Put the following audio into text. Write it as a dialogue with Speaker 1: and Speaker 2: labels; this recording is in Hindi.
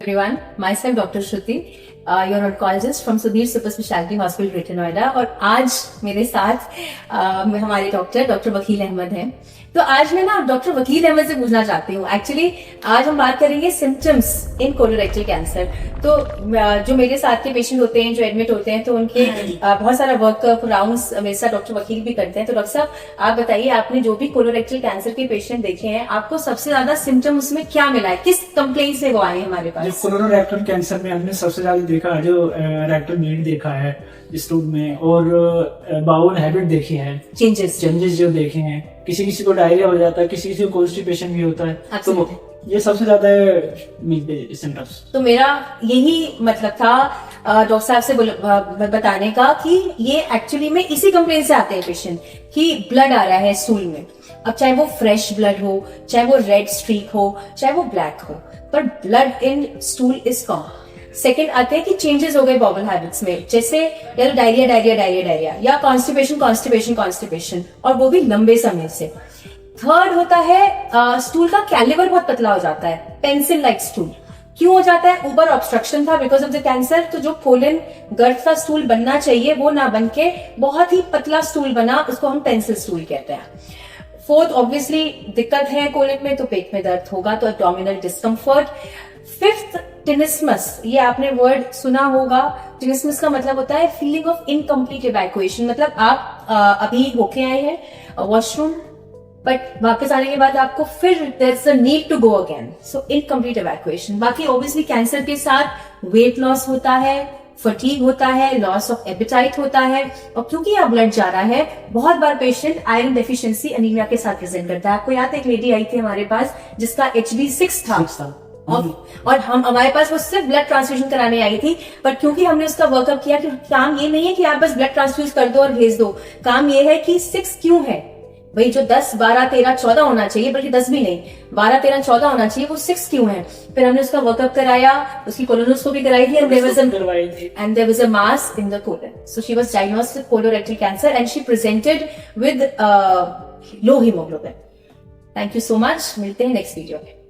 Speaker 1: Everyone, myself Dr. Shruti, your oncologist from Sudhir Super Specialty Hospital, Greater Noida। और आज मेरे साथ हमारे डॉक्टर वकील अहमद हैं। तो आज मैं ना डॉक्टर वकील अहमद से पूछना चाहती हूँ। एक्चुअली आज हम बात करेंगे सिम्टम्स इन कोलोरेक्टल कैंसर। तो जो मेरे साथ के पेशेंट होते हैं, जो एडमिट होते हैं, तो उनके बहुत सारा वर्क राउंड्स मेरे साथ डॉक्टर वकील भी करते हैं। तो डॉक्टर साहब, आप बताइए, आपने जो भी कोलोरेक्टल कैंसर के पेशेंट देखे हैं, आपको सबसे ज्यादा सिम्टम उसमें क्या मिला है? किस कंप्लेंट से वो आए हैं हमारे पास?
Speaker 2: कोलोरेक्टल कैंसर में हमने सबसे ज्यादा देखा है जो रेक्टल मीट देखा है स्टूल में, और बाउल हैबिट देखी है, चेंजेस जो देखे हैं। किसी को डायरिया हो जाता है, किसी को कॉन्स्टिपेशन भी होता है। तो ये सबसे ज्यादा मिलते हैं सिम्टम्स।
Speaker 1: तो मेरा यही मतलब था डॉक्टर साहब से बताने का कि ये एक्चुअली में इसी कंप्लेन से आते हैं पेशेंट कि ब्लड आ रहा है स्टूल में। अब चाहे वो फ्रेश ब्लड हो, चाहे वो रेड स्ट्रीक हो, चाहे वो ब्लैक हो, पर blood in stool is come. Second आते हैं कि चेंजेस हो गए बॉबल हैबिट्स में, जैसे या तो डायरिया या कॉन्स्टिपेशन, और वो भी लंबे समय से। थर्ड होता है स्टूल का कैलिबर बहुत पतला हो जाता है, पेंसिल लाइक स्टूल। क्यों हो जाता है? ऊपर ऑब्स्ट्रक्शन था बिकॉज ऑफ द कैंसर, तो जो कोलन गर्भ का स्टूल बनना चाहिए वो ना बन के बहुत ही पतला स्टूल बना, उसको हम पेंसिल स्टूल कहते हैं। फोर्थ, ऑब्वियसली दिक्कत है कोलन में तो पेट में दर्द होगा, तो एब्डोमिनल डिस्कम्फर्ट। फिफ्थ, टिनिस्मस। ये आपने वर्ड सुना होगा। टिनिस्मस का मतलब होता है फीलिंग ऑफ इनकम्प्लीट इवैक्यूएशन। मतलब आप अभी होके आए हैं वॉशरूम, बट वापस आने के बाद आपको फिर there is a need to go again, so incomplete evacuation. बाकी ऑब्वियसली कैंसर के साथ वेट लॉस होता है, फटीग होता है, लॉस ऑफ एपेटाइट होता है, और क्योंकि यहाँ ब्लड जा रहा है, बहुत बार पेशेंट आयरन डेफिशिएंसी एनीमिया के साथ प्रेजेंट करता है। आपको याद है एक लेडी आई थी हमारे पास जिसका HB6 था, और हमारे पास वो सिर्फ ब्लड ट्रांसफ्यूजन कराने आई थी, पर क्योंकि हमने उसका वर्कअप किया कि काम ये नहीं है कि आप बस ब्लड ट्रांसफ्यूज कर दो और भेज दो, काम ये है कि 6 क्यों है भाई, जो 10, 12, 13, 14 होना चाहिए, बल्कि 10 भी नहीं, 12, 13, 14 होना चाहिए, वो 6 क्यों है? फिर हमने उसका वर्कअप कराया, उसकी कोलोनोस्कोपी कराई थी, and there was a mass in the colon. So she was diagnosed with colorectal cancer and she presented with low hemoglobin. Thank you so much. मिलते हैं नेक्स्ट वीडियो में।